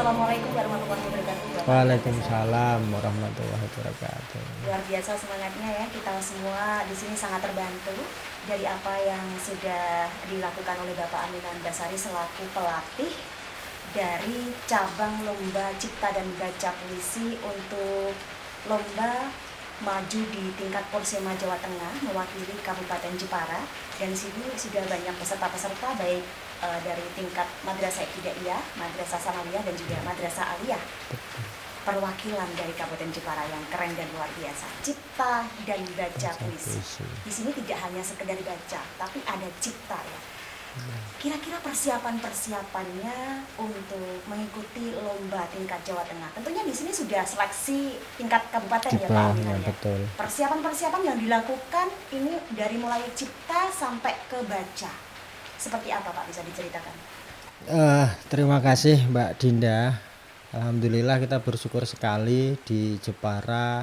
Assalamualaikum warahmatullahi wabarakatuh, Bapak Aminan Besari. Waalaikumsalam warahmatullahi wabarakatuh. Luar biasa semangatnya ya, kita semua di sini sangat terbantu dari apa yang sudah dilakukan oleh Bapak Aminan Besari selaku pelatih dari cabang lomba cipta dan baca puisi untuk lomba maju di tingkat Porsema Jawa Tengah mewakili Kabupaten Jepara. Dan di sini sudah banyak peserta-peserta baik dari tingkat Madrasah Ibtidaiyah, Madrasah Sanawiyah dan juga Madrasah Aliyah. Perwakilan dari Kabupaten Jepara yang keren dan luar biasa. Cipta dan baca puisi. Di sini tidak hanya sekedar baca, tapi ada cipta ya. Kira-kira persiapan-persiapannya untuk mengikuti lomba tingkat Jawa Tengah. Tentunya di sini sudah seleksi tingkat kabupaten ya Pak Aminan ya. Betul. Persiapan-persiapan yang dilakukan ini dari mulai cipta sampai ke baca. Seperti apa Pak, bisa diceritakan? Terima kasih Mbak Dinda. Alhamdulillah kita bersyukur sekali di Jepara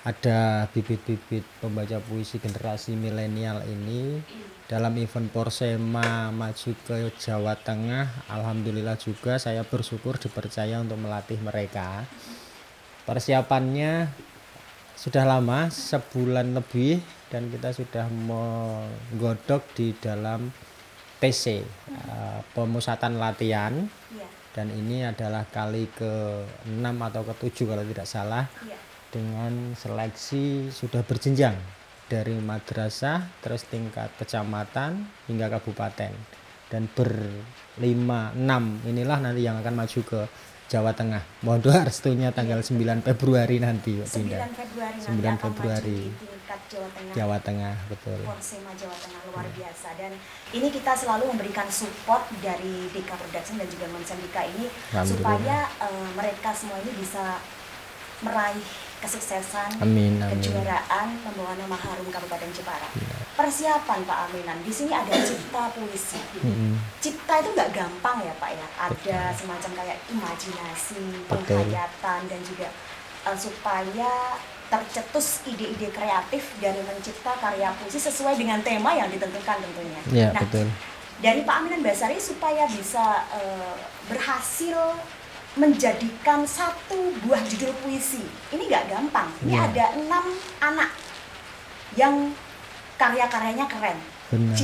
ada bibit-bibit pembaca puisi generasi milenial ini dalam event Porsema maju ke Jawa Tengah. Alhamdulillah juga saya bersyukur dipercaya untuk melatih mereka. Persiapannya sudah lama, sebulan lebih, dan kita sudah menggodok di dalam TC, pemusatan latihan. Dan ini adalah kali ke-6 atau ke-7 kalau tidak salah. Dengan seleksi sudah berjenjang dari madrasah, terus tingkat kecamatan hingga kabupaten, dan berlima 6 inilah nanti yang akan maju ke Jawa Tengah. Mohon doa restunya tanggal 9 Februari nanti, Mbak Dinda. 9 Februari tingkat Jawa Tengah, betul. Porsema Jawa Tengah, luar biasa. Dan ini kita selalu memberikan support dari Dika Production dan juga Mensendika ini supaya mereka semua ini bisa meraih kesuksesan, amin. Kejuaraan, membawa nama harum Kabupaten Jepara. Persiapan Pak Aminan, di sini ada cipta puisi. Cipta itu nggak gampang ya Pak ya. Ada semacam kayak imajinasi, penghayatan, dan juga supaya tercetus ide-ide kreatif dari mencipta karya puisi sesuai dengan tema yang ditentukan tentunya. Nah, betul. Dari Pak Aminan Besari supaya bisa berhasil menjadikan satu buah judul puisi ini nggak gampang. Ini ada 6 anak yang karya-karyanya keren. Benar.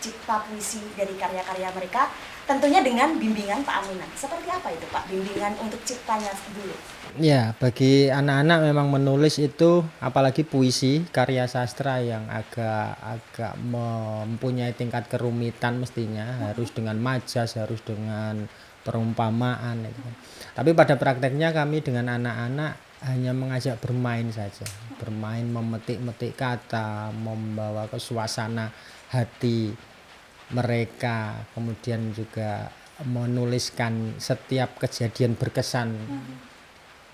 Cipta puisi dari karya-karya mereka tentunya dengan bimbingan Pak Aminan. Seperti apa itu Pak, bimbingan untuk ciptanya dulu? Ya, bagi anak-anak memang menulis itu, apalagi puisi, karya sastra yang agak mempunyai tingkat kerumitan mestinya, harus dengan majas, harus dengan perumpamaan itu. Tapi pada prakteknya kami dengan anak-anak hanya mengajak bermain saja, bermain memetik-metik kata, membawa ke suasana hati mereka, kemudian juga menuliskan setiap kejadian berkesan.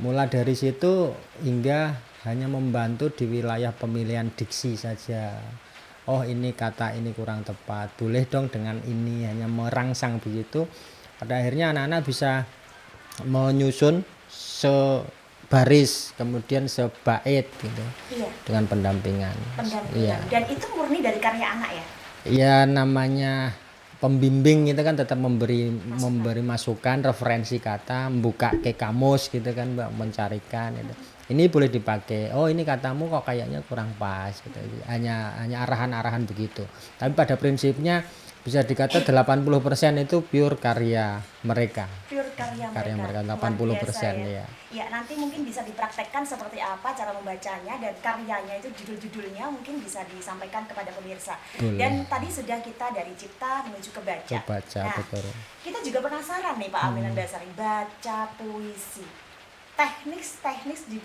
Mulai dari situ hingga hanya membantu di wilayah pemilihan diksi saja. Oh, ini kata ini kurang tepat, boleh dong dengan ini, hanya merangsang begitu. Pada akhirnya anak-anak bisa menyusun sebaris, kemudian sebait gitu. Dengan pendampingan. Iya. Dan itu murni dari karya anak ya? Ya, namanya pembimbing itu kan tetap memberi masukan, referensi kata, membuka ke kamus gitu kan, Mbak, mencarikan gitu. Ini boleh dipakai. Oh, ini katamu kok kayaknya kurang pas gitu. Hanya arahan-arahan begitu. Tapi pada prinsipnya bisa dikata 80% itu pure karya mereka. Pure karya mereka 80% ya. Ya, nanti mungkin bisa dipraktekkan seperti apa cara membacanya, dan karyanya itu judul-judulnya mungkin bisa disampaikan kepada pemirsa. Boleh. Dan tadi sudah kita dari cipta menuju ke baca. Nah, betul. Kita juga penasaran nih Pak Aminan Besari, baca puisi. Teknik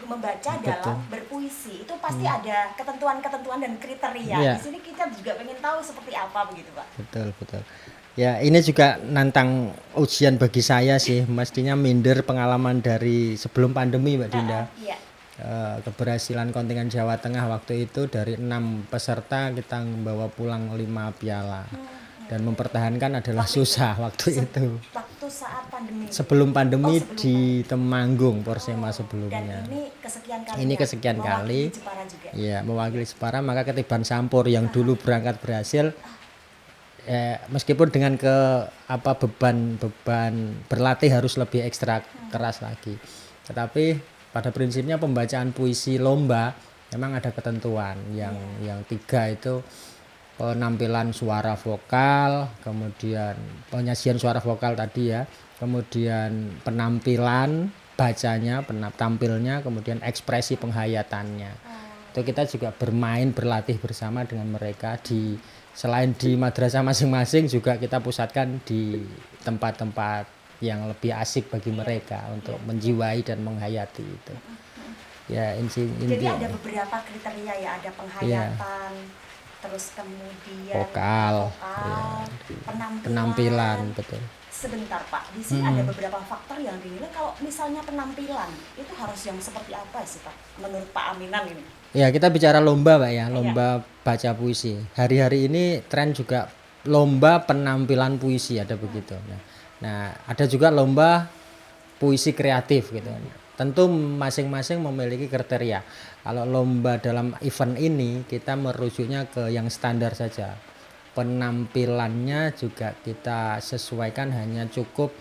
membaca dalam berpuisi itu pasti ada ketentuan-ketentuan dan kriteria. Di sini kita juga pengen tahu seperti apa begitu Pak. Betul. Ya, ini juga nantang ujian bagi saya sih. Mestinya minder pengalaman dari sebelum pandemi, Mbak Dinda. Keberhasilan kontingen Jawa Tengah waktu itu dari 6 peserta kita membawa pulang 5 piala. Dan mempertahankan adalah susah waktu itu. Waktu saat pandemi. Sebelum pandemi di Temanggung, Porsema sebelumnya. Dan ini kesekian kali. Ini kesekian kali. Ya, mewakili Jepara, maka ketiban Sampur yang dulu berangkat berhasil meskipun dengan beban berlatih harus lebih ekstra keras lagi. Tetapi pada prinsipnya pembacaan puisi lomba memang ada ketentuan yang 3 itu penampilan suara vokal, kemudian penyajian suara vokal tadi ya, kemudian penampilan bacanya, tampilnya, kemudian ekspresi penghayatannya. Itu kita juga berlatih bersama dengan mereka selain di madrasah masing-masing juga kita pusatkan di tempat-tempat yang lebih asik bagi mereka untuk menjiwai dan menghayati itu. Ya, Jadi ada beberapa kriteria ya, ada penghayatan, terus kemudian vokal, penampilan, betul. Sebentar Pak, di sini ada beberapa faktor yang dinilai. Kalau misalnya penampilan itu harus yang seperti apa sih Pak, menurut Pak Aminan ini? Ya, kita bicara lomba Pak ya, lomba baca puisi. Hari-hari ini tren juga lomba penampilan puisi, ada begitu. Nah, ada juga lomba puisi kreatif gitu. Tentu masing-masing memiliki kriteria. Kalau lomba dalam event ini kita merujuknya ke yang standar saja. Penampilannya juga kita sesuaikan, hanya cukup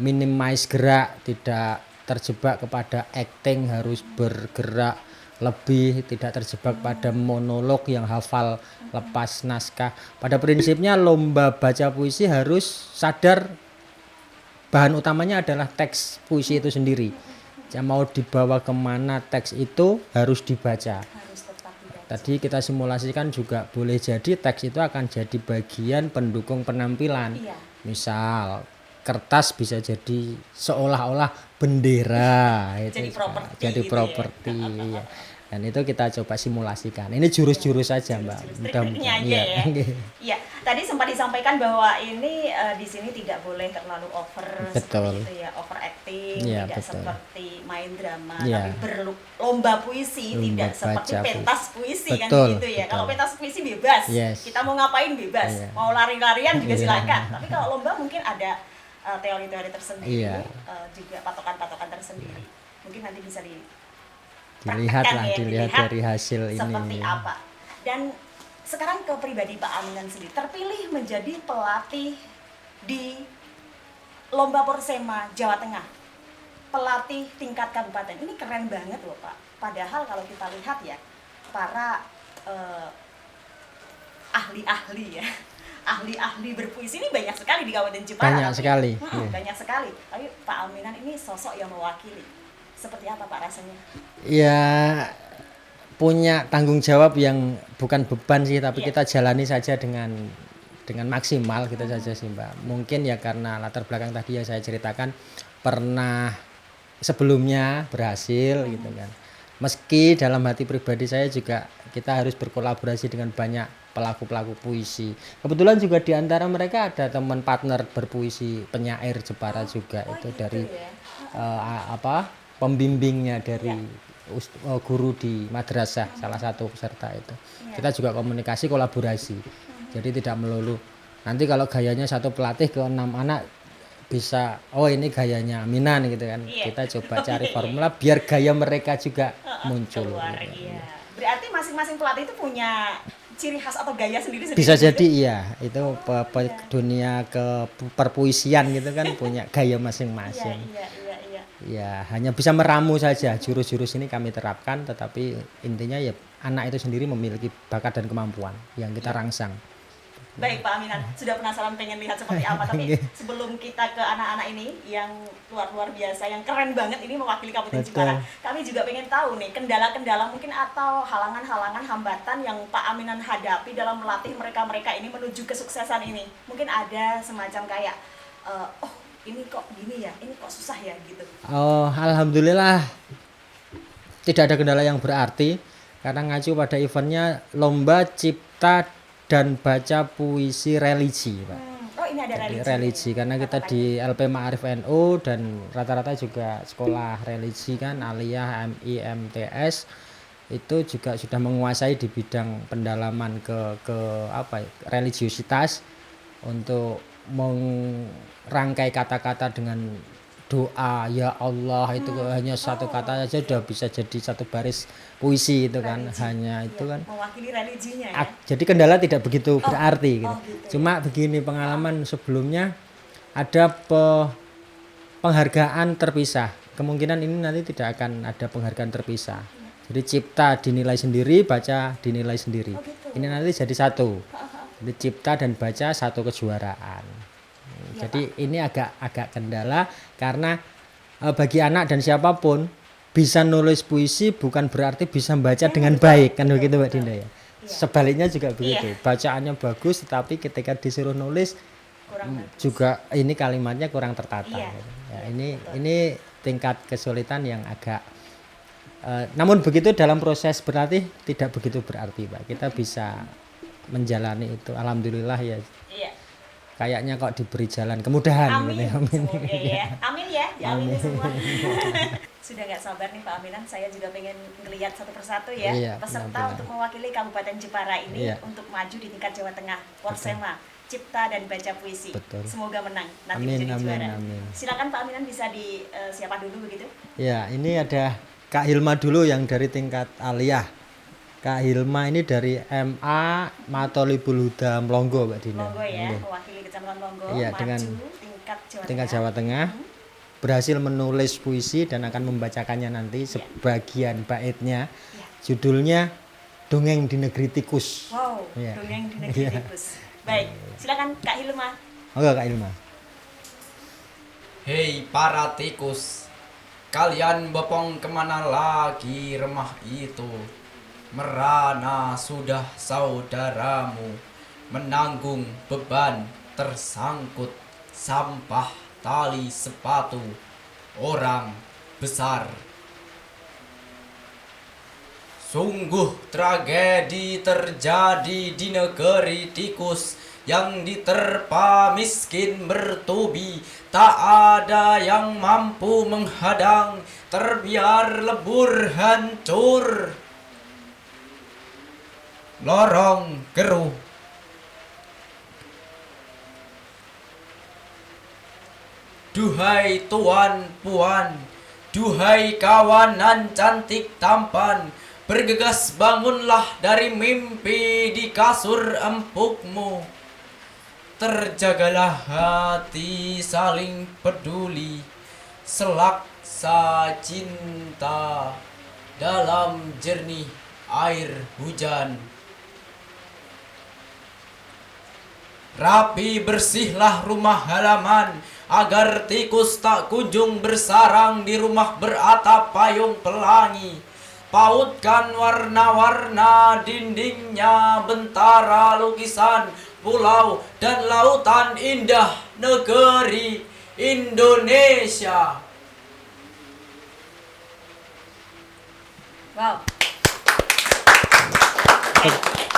minimize gerak, tidak terjebak kepada acting harus bergerak lebih, tidak terjebak pada monolog yang hafal lepas naskah. Pada prinsipnya lomba baca puisi harus sadar bahan utamanya adalah teks puisi itu sendiri. Mau dibawa kemana teks itu harus dibaca. Tadi kita simulasikan juga boleh jadi teks itu akan jadi bagian pendukung penampilan. Misal kertas bisa jadi seolah-olah bendera, jadi properti. Ya. Dan itu kita coba simulasikan. Ini jurus-jurus saja Mbak. Mudah-mudahan. Iya. Tadi sempat disampaikan bahwa ini di sini tidak boleh terlalu over, seperti itu ya, over acting, tidak seperti main drama, tapi berlomba puisi, tidak seperti pentas puisi kan gitu ya. Kalau pentas puisi bebas, kita mau ngapain bebas, mau lari-larian juga silakan. Tapi kalau lomba mungkin ada teori-teori tersendiri, juga patokan-patokan tersendiri. Mungkin nanti bisa dilihat dari hasil ini seperti apa. Dan sekarang ke pribadi Pak Aminan sendiri, terpilih menjadi pelatih di Lomba Porsema Jawa Tengah, pelatih tingkat kabupaten. Ini keren banget loh Pak. Padahal kalau kita lihat ya, para ahli-ahli ya, ahli-ahli berpuisi ini banyak sekali di Kabupaten Jepara. Banyak sekali. Tapi Pak Aminan ini sosok yang mewakili. Seperti apa Pak rasanya? Ya, punya tanggung jawab yang bukan beban sih, tapi kita jalani saja dengan maksimal gitu saja sih Mbak. Mungkin ya karena latar belakang tadi yang saya ceritakan pernah sebelumnya berhasil gitu kan. Meski dalam hati pribadi saya juga kita harus berkolaborasi dengan banyak pelaku-pelaku puisi. Kebetulan juga di antara mereka ada teman partner berpuisi penyair Jepara juga, itu gitu dari pembimbingnya dari guru di madrasah, salah satu peserta itu. Kita juga komunikasi, kolaborasi. Jadi tidak melulu nanti kalau gayanya satu pelatih ke 6 anak bisa, oh ini gayanya Aminan gitu kan. Kita coba cari formula biar gaya mereka juga muncul. Berarti masing-masing pelatih itu punya ciri khas atau gaya sendiri-sendiri. Bisa jadi iya, itu dunia ke perpuisian gitu kan punya gaya masing-masing. Ya, hanya bisa meramu saja, jurus-jurus ini kami terapkan, tetapi intinya ya anak itu sendiri memiliki bakat dan kemampuan yang kita rangsang. Baik Pak Aminan, sudah penasaran pengen lihat seperti apa, tapi sebelum kita ke anak-anak ini yang luar biasa, yang keren banget ini mewakili Kabupaten Jepara, kami juga pengen tahu nih kendala-kendala mungkin atau halangan-halangan, hambatan yang Pak Aminan hadapi dalam melatih mereka-mereka ini menuju kesuksesan ini. Mungkin ada semacam kayak ini kok gini ya, ini kok susah ya gitu. Oh, alhamdulillah tidak ada kendala yang berarti karena ngacu pada eventnya lomba cipta dan baca puisi religi, Pak. Oh, ini ada religi karena kita di LP Ma'arif NU dan rata-rata juga sekolah religi kan, Aliyah, MI, MTS itu juga sudah menguasai di bidang pendalaman ke religiusitas untuk merangkai kata-kata dengan doa ya Allah itu hanya satu kata saja udah bisa jadi satu baris puisi itu kan, Religi. hanya itu Iya, kan. mewakili religinya ya. Jadi kendala tidak begitu berarti gitu. gitu Cuma begini, pengalaman sebelumnya ada penghargaan terpisah. Kemungkinan ini nanti tidak akan ada penghargaan terpisah. Jadi cipta dinilai sendiri, baca dinilai sendiri. gitu. Ini nanti jadi satu. Jadi cipta dan baca satu kejuaraan. Jadi ini agak kendala karena bagi anak dan siapapun bisa nulis puisi bukan berarti bisa membaca dengan baik, kan begitu Mbak Dinda ya. Sebaliknya juga begitu. Bacaannya bagus tetapi ketika disuruh nulis juga ini kalimatnya kurang tertata. Gitu. Ya, ini tingkat kesulitan yang agak namun begitu dalam proses berlatih tidak begitu berarti Pak. Kita bisa menjalani itu, alhamdulillah ya. Kayaknya kok diberi jalan kemudahan. Amin. Gitu. Amin. Amin ya, diaminin semua. Sudah nggak sabar nih Pak Aminan, saya juga pengen ngelihat satu persatu ya peserta benar. untuk mewakili Kabupaten Jepara ini untuk maju di tingkat Jawa Tengah, Porsema, Cipta dan Baca Puisi. Betul. Semoga menang nanti Amin, menjadi juara. amin. Silakan Pak Aminan bisa siapa dulu begitu? Ya, ini ada Kak Hilma dulu yang dari tingkat aliyah. Kak Hilma ini dari MA Matolibul Huda Mlonggo, Mbak Dina. Mlonggo ya, mewakili Kecamatan Mlonggo, Iya, maju dengan tingkat Jawa Tengah. Berhasil menulis puisi dan akan membacakannya nanti sebagian baitnya. Judulnya Dongeng di Negeri Tikus. Wow, Dongeng di Negeri Tikus. Baik, silakan Kak Hilma. Oke, Kak Hilma. Hei para tikus, kalian bopong kemana lagi remah itu? Merana sudah saudaramu menanggung beban tersangkut sampah tali sepatu orang besar. Sungguh tragedi terjadi di negeri tikus yang diterpa miskin bertubi, tak ada yang mampu menghadang, terbiar lebur hancur. Lorong keruh. Duhai tuan puan, duhai kawanan cantik tampan, bergegas bangunlah dari mimpi di kasur empukmu. Terjagalah hati saling peduli, selaksa cinta dalam jernih air hujan. Rapi bersihlah rumah halaman, agar tikus tak kunjung bersarang di rumah beratap payung pelangi. Pautkan warna-warna dindingnya, bentara lukisan pulau dan lautan indah negeri Indonesia. Wow.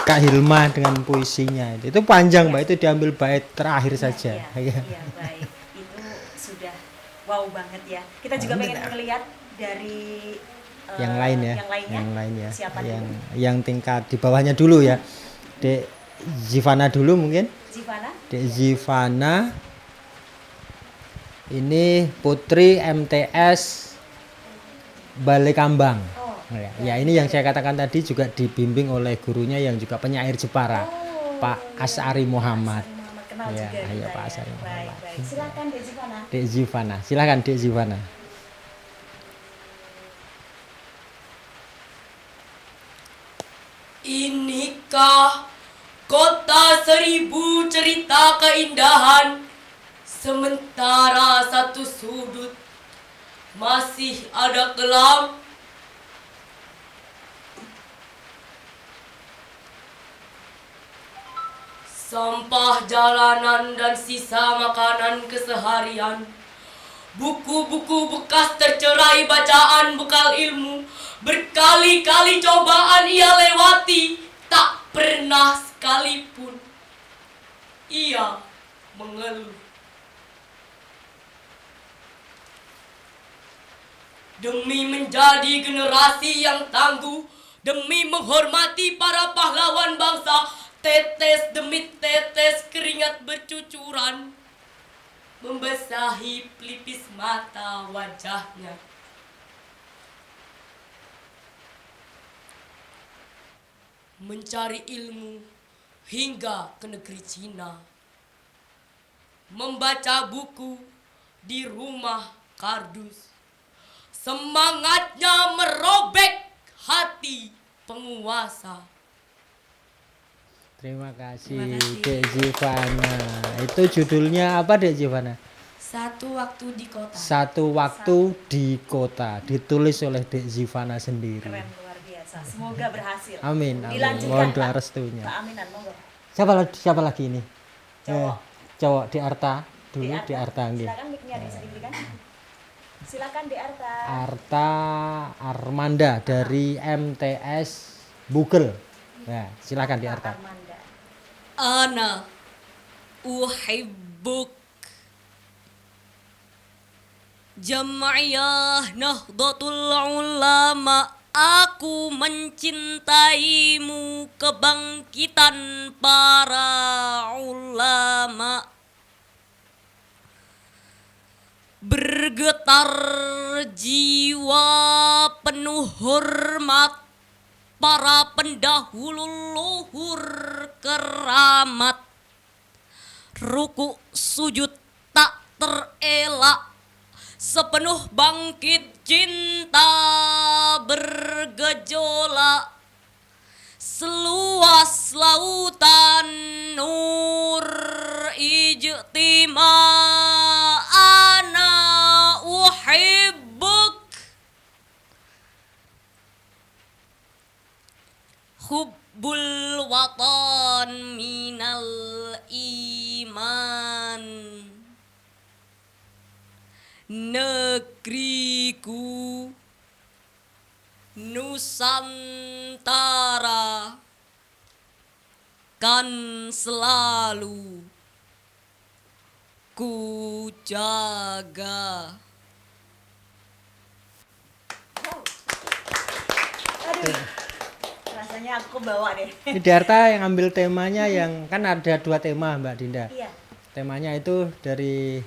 Kak Hilma dengan puisinya itu panjang Mbak, itu diambil bait terakhir saja. Iya, baik. Itu sudah wow banget ya. Kita juga pengen melihat dari yang lain ya. Yang lainnya. Siapa yang tingkat di bawahnya dulu ya. Dek Zivana dulu mungkin. Dek Zivana. Ini putri MTS Balai Kambang. Ya, ini yang saya katakan tadi juga dibimbing oleh gurunya yang juga penyair Jepara, Pak Asari Muhammad. Kenal ya, juga ya Pak Asari Muhammad. Baik. Silakan Dek Zivana. Dek Zivana, silakan Dek Zivana. Inikah kota seribu cerita keindahan, sementara satu sudut masih ada kelam. Sampah jalanan dan sisa makanan keseharian, buku-buku bekas tercerai bacaan bekal ilmu, berkali-kali cobaan ia lewati, tak pernah sekalipun ia mengeluh. Demi menjadi generasi yang tangguh, demi menghormati para pahlawan bangsa, tetes demi tetes keringat bercucuran. membasahi pelipis mata wajahnya. Mencari ilmu hingga ke negeri Cina. Membaca buku di rumah kardus. Semangatnya merobek hati penguasa. Terima kasih, Terima kasih. Dek Zivana. Itu judulnya apa, Dek Zivana? Satu waktu di kota. Satu waktu di kota, ditulis oleh Dek Zivana sendiri. Keren, luar biasa. Semoga berhasil. Amin, amin. Dilanjutkan, Mohon doa Pak. restunya. Pak Aminan, monggo. Siapa lagi ini? Cowok. Cowok di Arta dulu, Di di Arta nggih. Silakan mic-nya bisa diberikan. Silakan di Arta. Arta Armanda dari MTS Bugel. Nah, silakan di Arta. Armanda. Ana uhibbuk. Jam'iyah Nahdlatul Ulama, aku mencintaimu, kebangkitan para ulama. Bergetar jiwa penuh hormat para pendahulu luhur keramat. Ruku sujud tak terelak, sepenuh bangkit cinta bergejolak. Seluas lautan nur ijtima, ana uhibbuk. Hubbul watan minal iman. Negeriku Nusantara kan selalu ku jaga. Aduh. Rasanya aku bawa deh. Ini di Arta yang ambil temanya yang kan ada 2 tema, Mbak Dinda. Iya. Temanya itu dari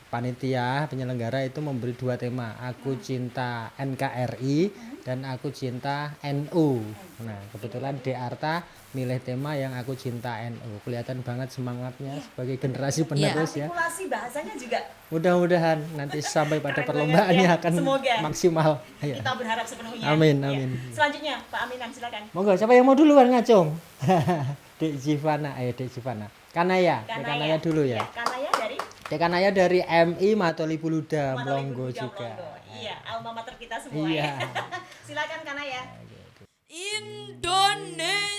panitia penyelenggara itu memberi 2 tema, aku cinta NKRI dan aku cinta NU. Nah kebetulan di Arta milih tema yang aku cinta NU. Kelihatan banget semangatnya sebagai generasi penerus ya. Artikulasi bahasanya juga Mudah-mudahan nanti sampai pada Keren perlombaannya banget ya. akan Semoga. maksimal. Ya. kita berharap sepenuhnya. Amin, Iya. amin. Selanjutnya Pak Aminan silakan. Monggo, siapa yang mau duluan ngacung? Dek Zivana, Dek Zivana. Kanaya, Dek Kanaya dulu ya. Kanaya dari Dek Kanaya dari MI Matoli Buluda, Matoli Mlonggo Buluda, juga. Mlonggo. Iya, alma mater kita semua Iya. ya. Silakan Kanaya. Indonesia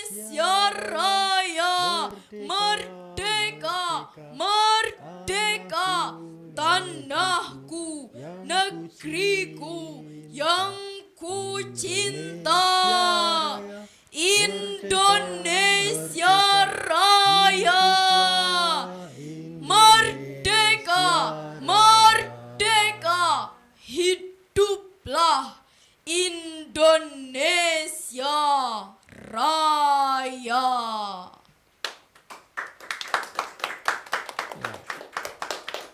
Raya merdeka, merdeka, tanahku, negeriku yang ku cinta. Indonesia Raya merdeka, merdeka, hiduplah Indonesia Raya.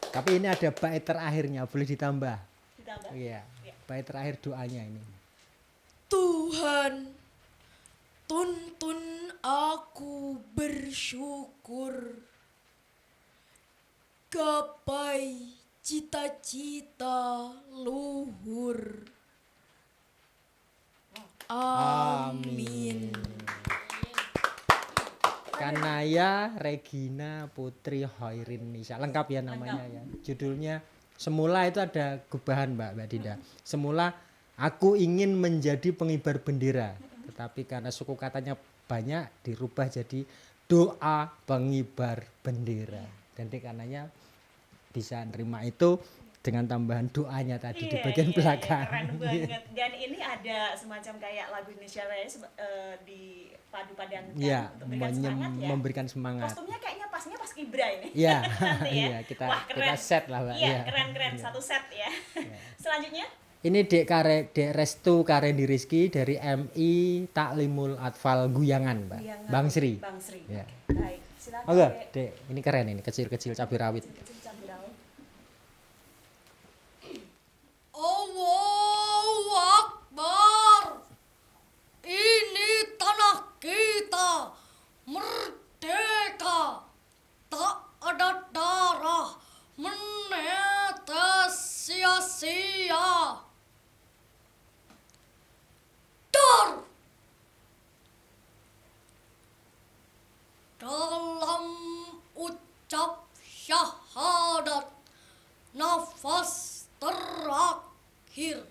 Tapi ini ada bait terakhirnya, boleh ditambah. Ditambah. Iya. Bait terakhir doanya ini. Tuhan, tuntun aku bersyukur, gapai cita-cita luhur. Amin. Kanaya Regina Putri Hoirin Nisa. Lengkap ya namanya ya. Judulnya semula itu ada gubahan Mbak Dinda. Semula aku ingin menjadi pengibar bendera. Tetapi karena suku katanya banyak dirubah jadi doa pengibar bendera. Dan kananya bisa nerima itu dengan tambahan doanya tadi di bagian belakang. Keren banget. Dan ini ada semacam kayak lagu Indonesia Raya di padu-padankan Iya, untuk memberikan semangat ya. memberikan semangat. Kostumnya kayaknya pasnya pas Kibra ini. Iya. Nanti ya. Iya, kita Wah, keren. set lah, Mbak. Iya, Iya. keren-keren satu set ya. Selanjutnya Ini Dek Restu Karendi Rizky dari MI Taklimul Atfal Guyangan, Mbak. Guyangan. Bang Sri. Bang Sri. Ya. Baik, silakan. Oke, Dek. Dek, ini keren ini kecil-kecil cabai rawit. Kecil-kecil cabai rawit. Cap syahadat nafas terakhir.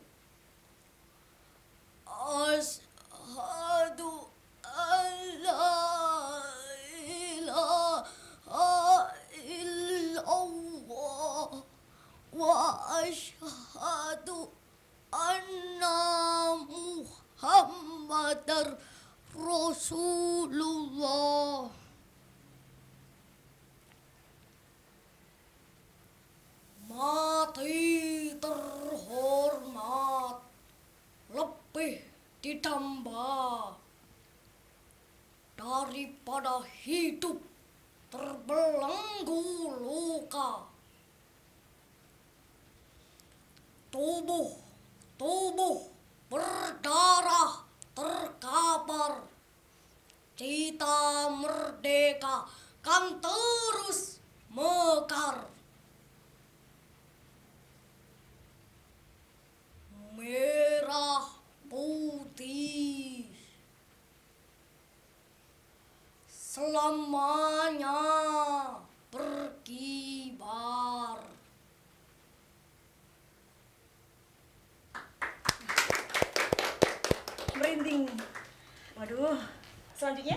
Asyhadu alla ilaha illallah wa asyhadu anna Muhammadar Rasulullah. Mati terhormat lebih ditambah daripada hidup terbelenggu luka. Tubuh berdarah terkapar. Cita merdeka kan terus mekar. Merah putih selamanya berkibar. Merinding. Waduh. Selanjutnya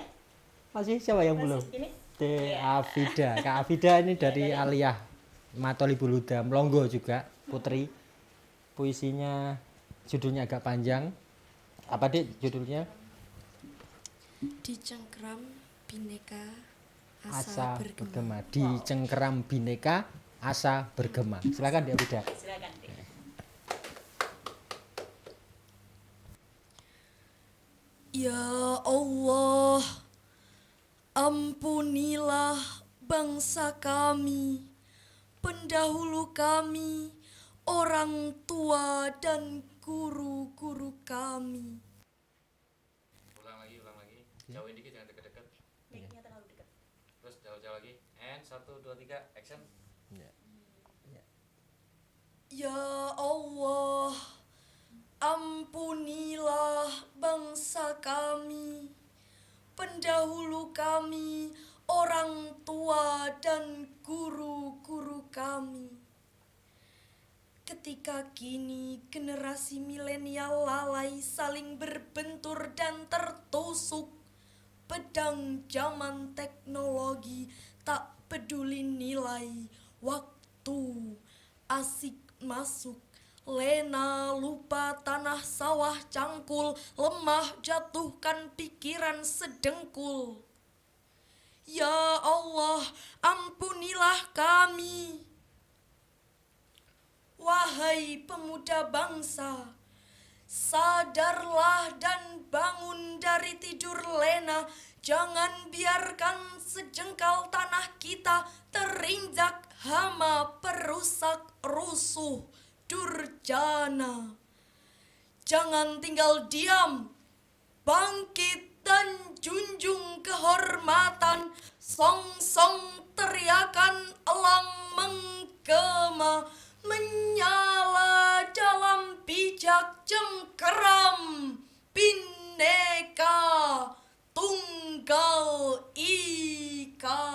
Masih siapa yang belum? masih ini. Teh Afida. Kak Afida ini dari Aliyah Matolibul Huda Melonggo juga, putri. Puisinya judulnya agak panjang. Apa Dik judulnya? Dicengkram bineka Asa asa bergema. bergema. Di cengkeram bineka asa bergema. Silakan Dik Afida. Silakan. Dik. Ya Allah, ampunilah bangsa kami, pendahulu kami, orang tua dan guru-guru kami. Ulang lagi. Jauhin dikit, jangan deket-deket. Mic-nya terlalu dekat. Terus jauh-jauh lagi. And 1, 2, 3, action. Ya Allah, ampunilah bangsa kami, pendahulu kami, orang tua dan guru-guru kami. Ketika kini generasi milenial lalai saling berbentur dan tertusuk, pedang zaman teknologi tak peduli nilai, waktu, asik masuk, lena lupa tanah sawah cangkul, lemah jatuhkan pikiran sedengkul. Ya Allah, ampunilah kami. Wahai pemuda bangsa, sadarlah dan bangun dari tidur lena. Jangan biarkan sejengkal tanah kita terinjak hama perusak rusuh durjana. Jangan tinggal diam, bangkit dan junjung kehormatan. Song-song teriakan elang menggema, menyala dalam bijak cengkeram bineka tunggal ika.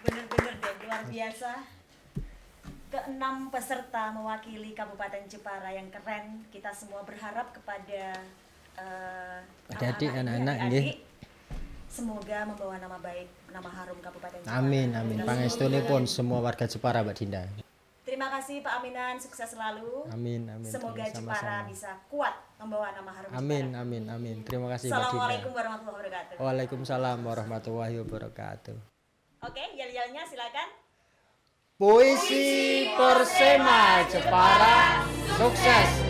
Bener-bener deh, luar biasa. Keenam peserta mewakili Kabupaten Jepara yang keren. Kita semua berharap kepada Adik-adik, anak-anak ini, anak-anak, adik-adik, semoga membawa nama baik, nama harum Kabupaten Jepara. Amin. Kita Pangestunipun semua. semua warga Jepara Mbak Dinda. Terima kasih Pak Aminan, sukses selalu. Amin. Semoga Sama-sama. Jepara bisa kuat membawa nama harum Amin. Jepara. Terima kasih Mbak Dinda. Assalamualaikum warahmatullahi wabarakatuh. Waalaikumsalam warahmatullahi wabarakatuh. Oke, yel-yelnya silakan. Puisi Persema Jepara sukses.